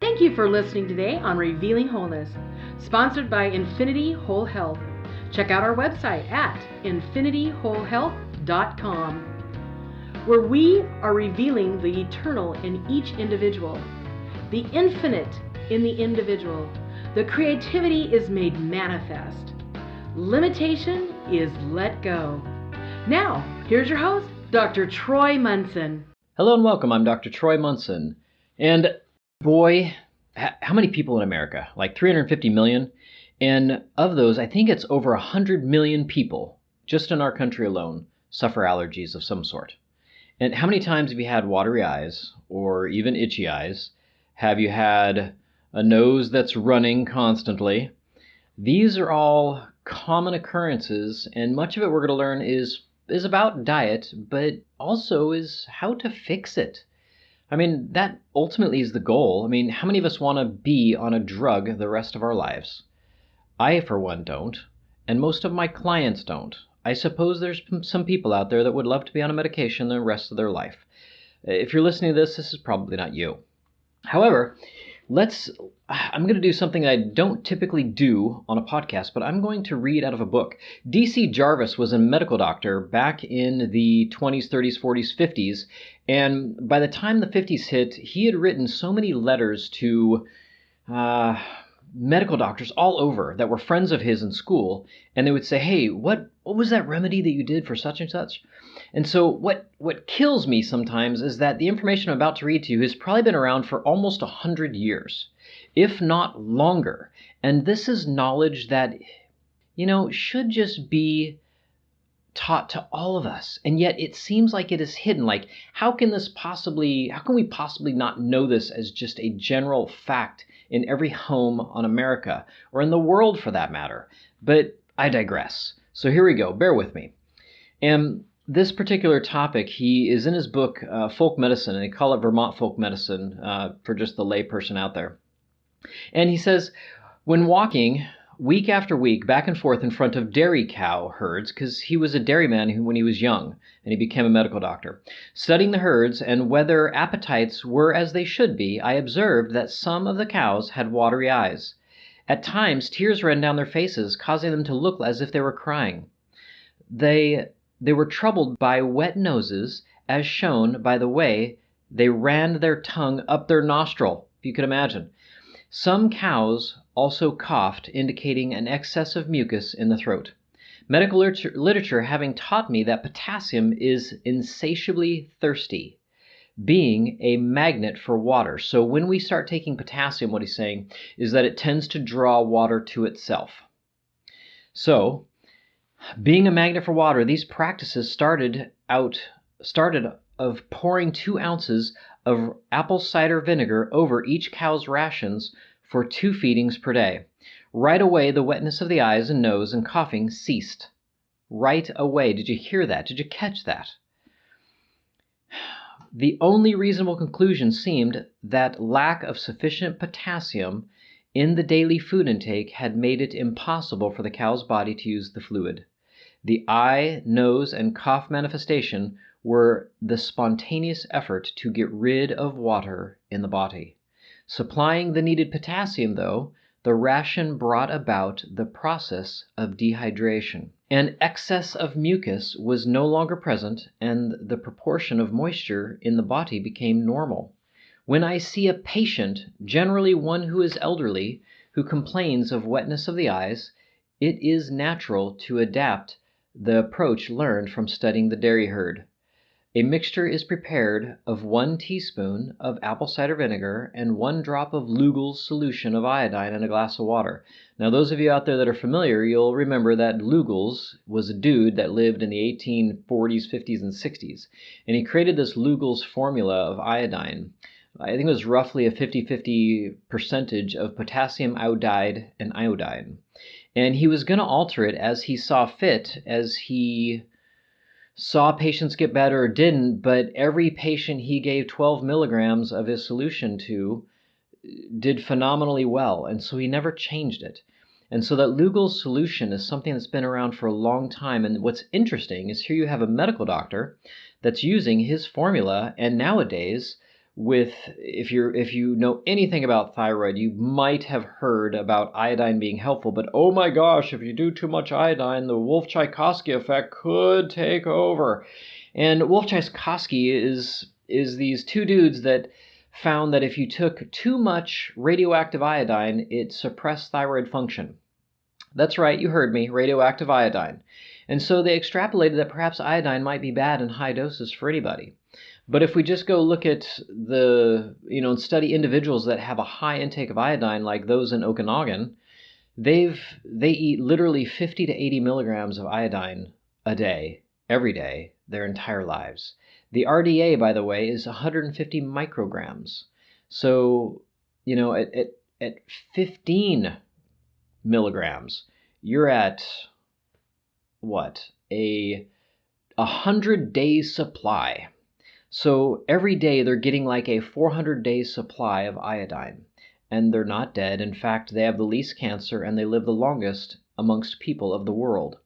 Thank you for listening today on Revealing Wholeness, sponsored by Infinity Whole Health. Check out our website at infinityWholeHealth.com, where we are revealing the eternal in each individual, the infinite in the individual. The creativity is made manifest. Limitation is let go. Now, here's your host, Dr. Troy Munson. Hello and welcome. I'm Dr. Troy Munson. And boy, how many people in America? Like 350 million. And of those, I think it's over 100 million people, just in our country alone, suffer allergies of some sort. And how many times have you had watery eyes or even itchy eyes? Have you had a nose that's running constantly? These are all common occurrences, and much of it we're going to learn is about diet, but also is how to fix it. I mean, that ultimately is the goal. I mean, how many of us want to be on a drug the rest of our lives? I, for one, don't, and most of my clients don't. I suppose there's some people out there that would love to be on a medication the rest of their life. If you're listening to this is probably not you. However, I'm going to do something I don't typically do on a podcast, but I'm going to read out of a book. D.C. Jarvis was a medical doctor back in the 20s, 30s, 40s, 50s, and by the time the 50s hit, he had written so many letters to medical doctors all over that were friends of his in school, and they would say, hey, what was that remedy that you did for such and such? And so what kills me sometimes is that the information I'm about to read to you has probably been around for almost 100 years, if not longer. And this is knowledge that, should just be taught to all of us. And yet it seems like it is hidden. Like, how can we possibly not know this as just a general fact in every home on America, or in the world for that matter? But I digress. So here we go. Bear with me. And this particular topic, he is in his book, Folk Medicine, and they call it Vermont Folk Medicine for just the lay person out there. And he says, when walking week after week back and forth in front of dairy cow herds, because he was a dairyman when he was young, and he became a medical doctor, studying the herds and whether appetites were as they should be, I observed that some of the cows had watery eyes. At times, tears ran down their faces, causing them to look as if they were crying. They were troubled by wet noses, as shown by the way they ran their tongue up their nostril, if you could imagine. Some cows also coughed, indicating an excess of mucus in the throat. Medical literature having taught me that potassium is insatiably thirsty, being a magnet for water. So when we start taking potassium, what he's saying is that it tends to draw water to itself. So, being a magnet for water, these practices started of pouring 2 ounces of apple cider vinegar over each cow's rations for 2 feedings per day. Right away, the wetness of the eyes and nose and coughing ceased. Right away. Did you hear that? Did you catch that? The only reasonable conclusion seemed that lack of sufficient potassium in the daily food intake had made it impossible for the cow's body to use the fluid. The eye, nose, and cough manifestation were the spontaneous effort to get rid of water in the body. Supplying the needed potassium, though, the ration brought about the process of dehydration. An excess of mucus was no longer present, and the proportion of moisture in the body became normal. When I see a patient, generally one who is elderly, who complains of wetness of the eyes, it is natural to adapt the approach learned from studying the dairy herd. A mixture is prepared of 1 teaspoon of apple cider vinegar and 1 drop of Lugol's solution of iodine in a glass of water. Now, those of you out there that are familiar, you'll remember that Lugol's was a dude that lived in the 1840s, 50s, and 60s. And he created this Lugol's formula of iodine. I think it was roughly a 50-50 percentage of potassium iodide and iodine. And he was going to alter it as he saw fit, as he saw patients get better or didn't, but every patient he gave 12 milligrams of his solution to did phenomenally well, and so he never changed it. And so that Lugol's solution is something that's been around for a long time, and what's interesting is here you have a medical doctor that's using his formula, and nowadays if you know anything about thyroid, you might have heard about iodine being helpful, but oh my gosh, if you do too much iodine, the Wolff-Chaikowski effect could take over. And Wolff-Chaikowski is these two dudes that found that if you took too much radioactive iodine, it suppressed thyroid function. That's right, you heard me, radioactive iodine. And so they extrapolated that perhaps iodine might be bad in high doses for anybody. But if we just go look at and study individuals that have a high intake of iodine, like those in Okanagan, they eat literally 50 to 80 milligrams of iodine a day, every day, their entire lives. The RDA, by the way, is 150 micrograms. So, at 15 milligrams, you're at what? A 100-day supply. So every day they're getting like a 400-day supply of iodine, and they're not dead. In fact, they have the least cancer and they live the longest amongst people of the world.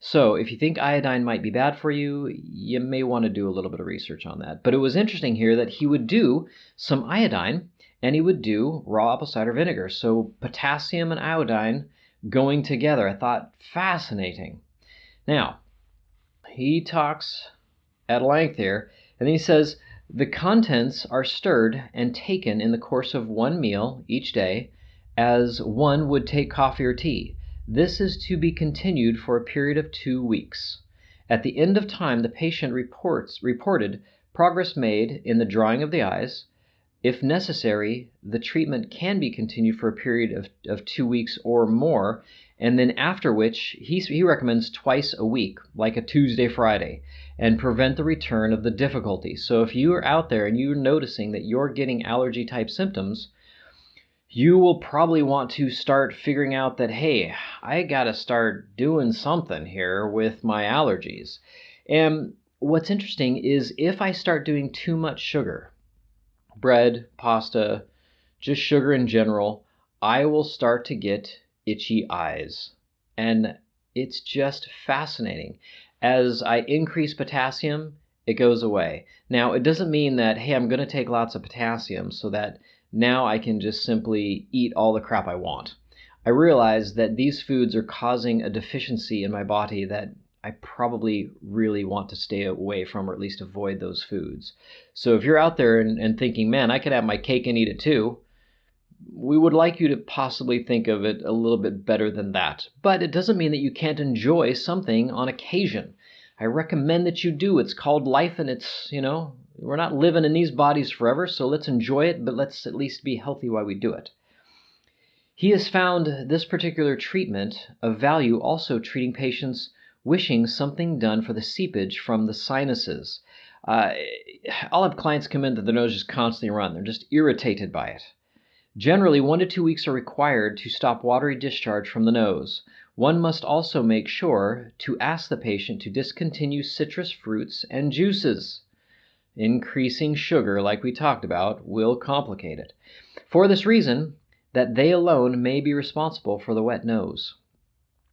So if you think iodine might be bad for you, you may want to do a little bit of research on that. But it was interesting here that he would do some iodine and he would do raw apple cider vinegar. So potassium and iodine going together. I thought fascinating. Now, he talks at length here. And then he says, the contents are stirred and taken in the course of one meal each day, as one would take coffee or tea. This is to be continued for a period of 2 weeks. At the end of time, the patient reported progress made in the drying of the eyes. If necessary, the treatment can be continued for a period of 2 weeks or more, and then after which he recommends twice a week, like a Tuesday, Friday, and prevent the return of the difficulty. So if you are out there and you're noticing that you're getting allergy-type symptoms, you will probably want to start figuring out that, hey, I got to start doing something here with my allergies. And what's interesting is if I start doing too much sugar, bread, pasta, just sugar in general, I will start to get itchy eyes. And it's just fascinating. As I increase potassium, it goes away. Now, it doesn't mean that, hey, I'm going to take lots of potassium so that now I can just simply eat all the crap I want. I realize that these foods are causing a deficiency in my body that I probably really want to stay away from, or at least avoid those foods. So if you're out there and thinking, man, I could have my cake and eat it too, we would like you to possibly think of it a little bit better than that. But it doesn't mean that you can't enjoy something on occasion. I recommend that you do. It's called life, and it's, we're not living in these bodies forever, so let's enjoy it, but let's at least be healthy while we do it. He has found this particular treatment of value also treating patients wishing something done for the seepage from the sinuses. I'll have clients come in that their nose just constantly run. They're just irritated by it. Generally, 1 to 2 weeks are required to stop watery discharge from the nose. One must also make sure to ask the patient to discontinue citrus fruits and juices. Increasing sugar, like we talked about, will complicate it. For this reason, that they alone may be responsible for the wet nose.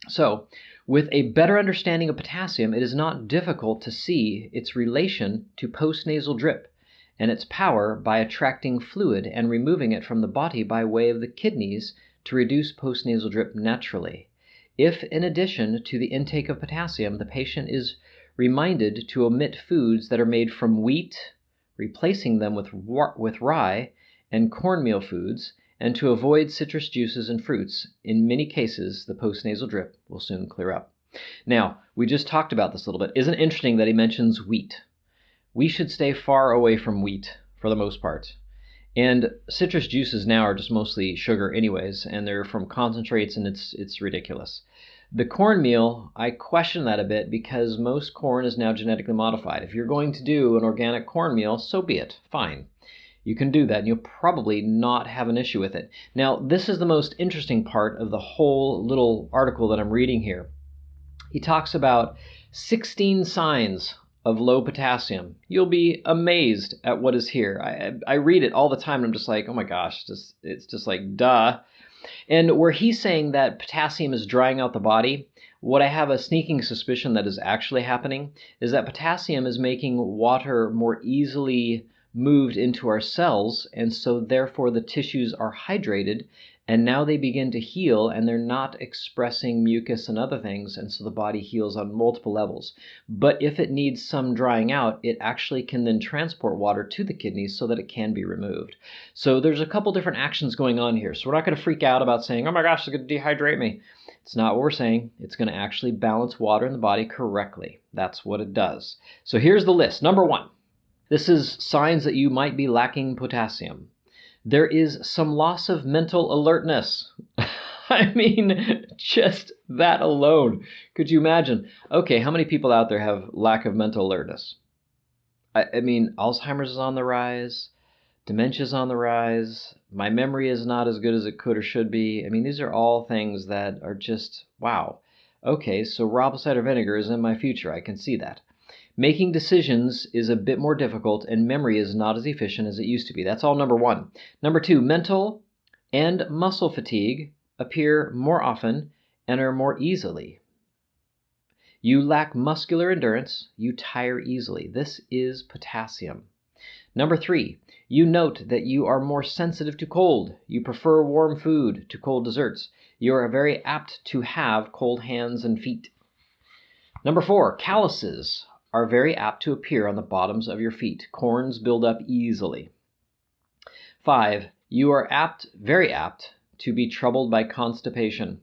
So, with a better understanding of potassium, it is not difficult to see its relation to postnasal drip and its power by attracting fluid and removing it from the body by way of the kidneys to reduce postnasal drip naturally. If, in addition to the intake of potassium, the patient is reminded to omit foods that are made from wheat, replacing them with rye and cornmeal foods, and to avoid citrus juices and fruits, in many cases, the postnasal drip will soon clear up. Now, we just talked about this a little bit. Isn't it interesting that he mentions wheat? We should stay far away from wheat for the most part. And citrus juices now are just mostly sugar anyways, and they're from concentrates, and it's ridiculous. The cornmeal, I question that a bit because most corn is now genetically modified. If you're going to do an organic cornmeal, so be it. Fine. You can do that, and you'll probably not have an issue with it. Now, this is the most interesting part of the whole little article that I'm reading here. He talks about 16 signs of low potassium. You'll be amazed at what is here. I read it all the time, and I'm just like, oh my gosh, it's just like, duh. And where he's saying that potassium is drying out the body, what I have a sneaking suspicion that is actually happening is that potassium is making water more easily moved into our cells, and so therefore the tissues are hydrated, and now they begin to heal, and they're not expressing mucus and other things, and so the body heals on multiple levels. But if it needs some drying out, it actually can then transport water to the kidneys so that it can be removed. So there's a couple different actions going on here. So we're not going to freak out about saying, oh my gosh, it's going to dehydrate me. It's not what we're saying. It's going to actually balance water in the body correctly. That's what it does. So here's the list. Number 1. This is signs that you might be lacking potassium. There is some loss of mental alertness. I mean, just that alone. Could you imagine? Okay, how many people out there have lack of mental alertness? I mean, Alzheimer's is on the rise. Dementia's on the rise. My memory is not as good as it could or should be. I mean, these are all things that are just, wow. Okay, so raw apple cider vinegar is in my future. I can see that. Making decisions is a bit more difficult, and memory is not as efficient as it used to be. That's all number 1. Number 2, mental and muscle fatigue appear more often and are more easily. You lack muscular endurance. You tire easily. This is potassium. Number 3, you note that you are more sensitive to cold. You prefer warm food to cold desserts. You are very apt to have cold hands and feet. Number 4, calluses are very apt to appear on the bottoms of your feet. Corns build up easily. 5, you are very apt to be troubled by constipation.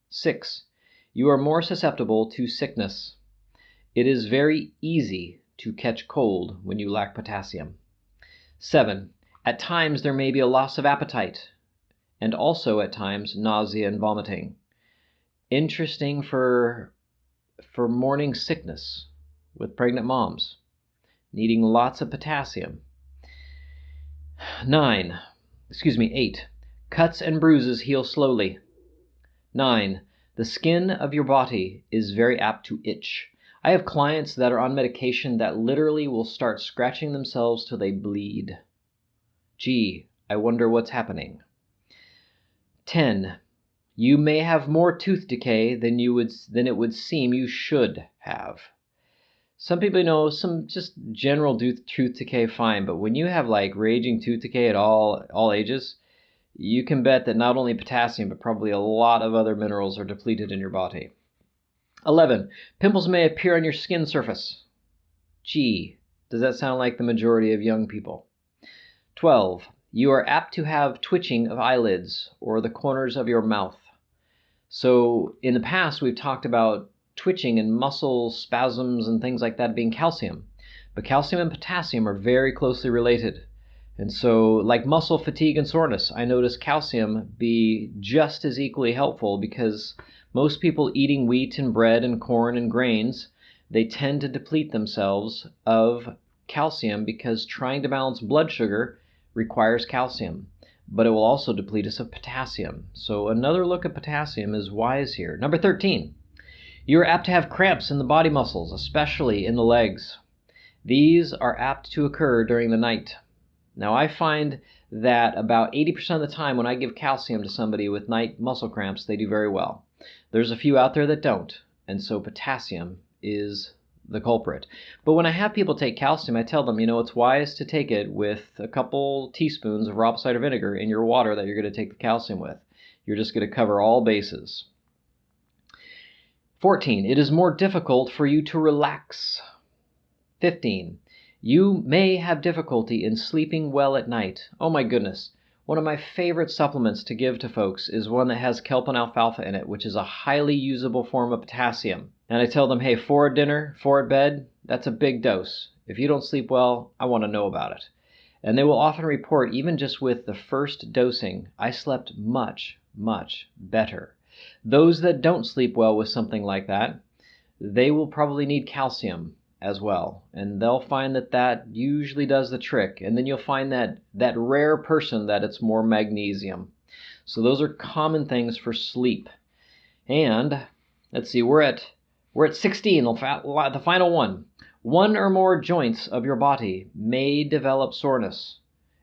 6, you are more susceptible to sickness. It is very easy to catch cold when you lack potassium. 7, at times there may be a loss of appetite, and also at times nausea and vomiting. Interesting for morning sickness with pregnant moms, needing lots of potassium. 8, cuts and bruises heal slowly. 9, the skin of your body is very apt to itch. I have clients that are on medication that literally will start scratching themselves till they bleed. Gee, I wonder what's happening. 10, you may have more tooth decay than it would seem you should have. Some people know some just general tooth decay, fine, but when you have like raging tooth decay at all ages, you can bet that not only potassium, but probably a lot of other minerals are depleted in your body. 11, pimples may appear on your skin surface. Gee, does that sound like the majority of young people? 12, you are apt to have twitching of eyelids or the corners of your mouth. So in the past, we've talked about twitching and muscle spasms and things like that being calcium. But calcium and potassium are very closely related. And so like muscle fatigue and soreness, I notice calcium be just as equally helpful because most people eating wheat and bread and corn and grains, they tend to deplete themselves of calcium because trying to balance blood sugar requires calcium. But it will also deplete us of potassium. So another look at potassium is wise here. Number 13. You are apt to have cramps in the body muscles, especially in the legs. These are apt to occur during the night. Now, I find that about 80% of the time when I give calcium to somebody with night muscle cramps, they do very well. There's a few out there that don't, and so potassium is the culprit. But when I have people take calcium, I tell them, it's wise to take it with a couple teaspoons of raw apple cider vinegar in your water that you're going to take the calcium with. You're just going to cover all bases. 14, it is more difficult for you to relax. 15, you may have difficulty in sleeping well at night. Oh my goodness. One of my favorite supplements to give to folks is one that has kelp and alfalfa in it, which is a highly usable form of potassium. And I tell them, hey, 4 at dinner, 4 at bed, that's a big dose. If you don't sleep well, I want to know about it. And they will often report, even just with the first dosing, I slept much, much better. Those that don't sleep well with something like that, they will probably need calcium as well. And they'll find that usually does the trick. And then you'll find that rare person that it's more magnesium. So those are common things for sleep. And let's see, we're at 16, the final one. One or more joints of your body may develop soreness.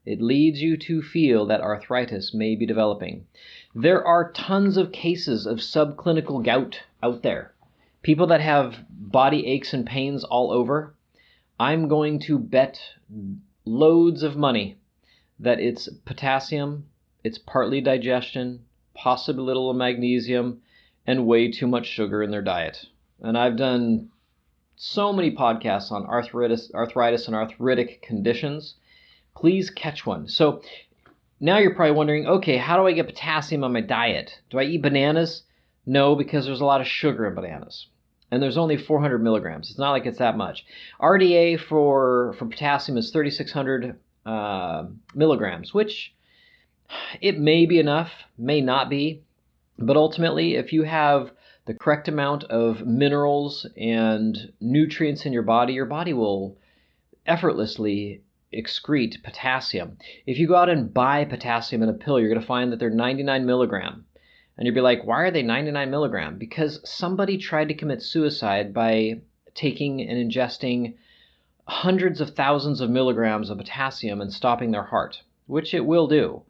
It leads you to feel that arthritis may be developing. There are tons of cases of subclinical gout out there. People that have body aches and pains all over. I'm going to bet loads of money that it's potassium, it's partly digestion, possibly a little magnesium, and way too much sugar in their diet. And I've done so many podcasts on arthritis and arthritic conditions. Please catch one. So now you're probably wondering, okay, how do I get potassium on my diet? Do I eat bananas? No, because there's a lot of sugar in bananas. And there's only 400 milligrams. It's not like it's that much. RDA for potassium is 3,600 milligrams, which it may be enough, may not be. But ultimately, if you have the correct amount of minerals and nutrients in your body will effortlessly excrete potassium. If you go out and buy potassium in a pill, you're going to find that they're 99 milligram. And you'll be like, why are they 99 milligram? Because somebody tried to commit suicide by taking and ingesting hundreds of thousands of milligrams of potassium and stopping their heart, which it will do.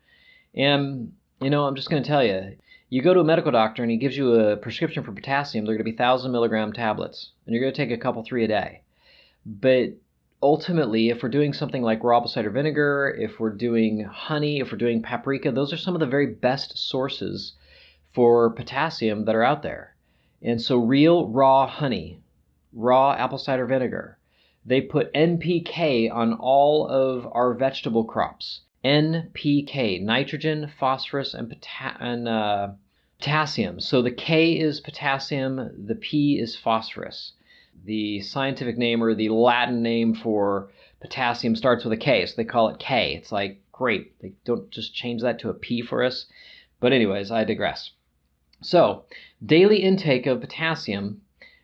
And, I'm just going to tell you, you go to a medical doctor and he gives you a prescription for potassium, they're going to be 1,000 milligram tablets, and you're going to take a couple, 3 a day. But ultimately, if we're doing something like raw apple cider vinegar, if we're doing honey, if we're doing paprika, those are some of the very best sources for potassium that are out there. And so real raw honey, raw apple cider vinegar, they put NPK on all of our vegetable crops. NPK, nitrogen, phosphorus, and potassium. So the K is potassium, the P is phosphorus. The scientific name or the Latin name for potassium starts with a K, so they call it K. It's like, great, they don't just change that to a P for us. But anyways, I digress. So, daily intake of potassium,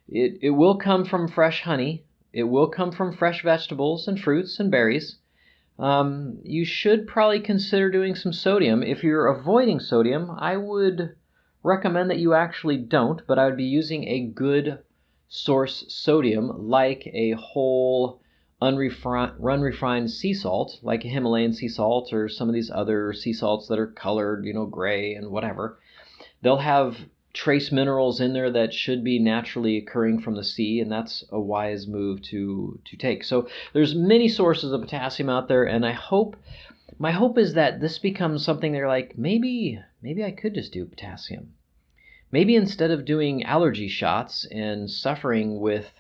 it will come from fresh honey. It will come from fresh vegetables and fruits and berries. You should probably consider doing some sodium. If you're avoiding sodium, I would recommend that you actually don't, but I would be using a good source sodium like a whole unrefined sea salt, like a Himalayan sea salt or some of these other sea salts that are colored, gray and whatever. They'll have trace minerals in there that should be naturally occurring from the sea, and that's a wise move to take. So there's many sources of potassium out there, and my hope is that this becomes something they're like, maybe I could just do potassium. Maybe instead of doing allergy shots and suffering with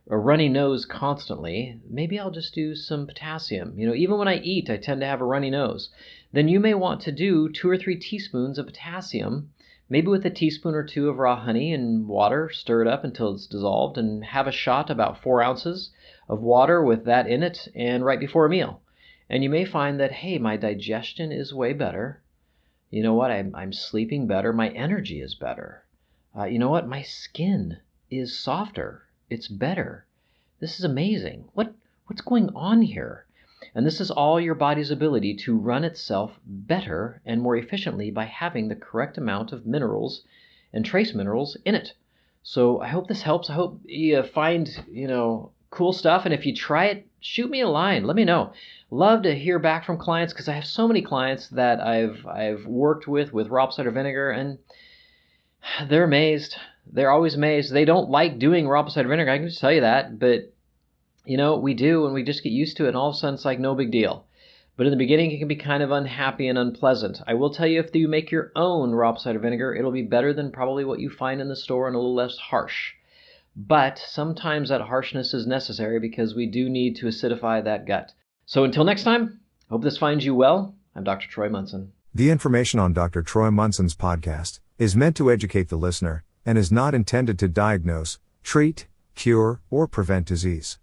a runny nose constantly, maybe I'll just do some potassium. Even when I eat, I tend to have a runny nose. Then you may want to do 2 or 3 teaspoons of potassium, maybe with a teaspoon or 2 of raw honey and water, stir it up until it's dissolved, and have a shot about 4 ounces of water with that in it, and right before a meal. And you may find that, hey, my digestion is way better. You know what? I'm sleeping better. My energy is better. You know what? My skin is softer. It's better. This is amazing. What's going on here? And this is all your body's ability to run itself better and more efficiently by having the correct amount of minerals and trace minerals in it. So I hope this helps. I hope you find, cool stuff. And if you try it, shoot me a line. Let me know. Love to hear back from clients because I have so many clients that I've worked with raw apple cider vinegar, and they're amazed. They're always amazed. They don't like doing raw apple cider vinegar. I can just tell you that. But, we do, and we just get used to it, and all of a sudden it's like no big deal. But in the beginning, it can be kind of unhappy and unpleasant. I will tell you, if you make your own raw apple cider vinegar, it'll be better than probably what you find in the store and a little less harsh. But sometimes that harshness is necessary because we do need to acidify that gut. So until next time, hope this finds you well. I'm Dr. Troy Munson. The information on Dr. Troy Munson's podcast is meant to educate the listener and is not intended to diagnose, treat, cure, or prevent disease.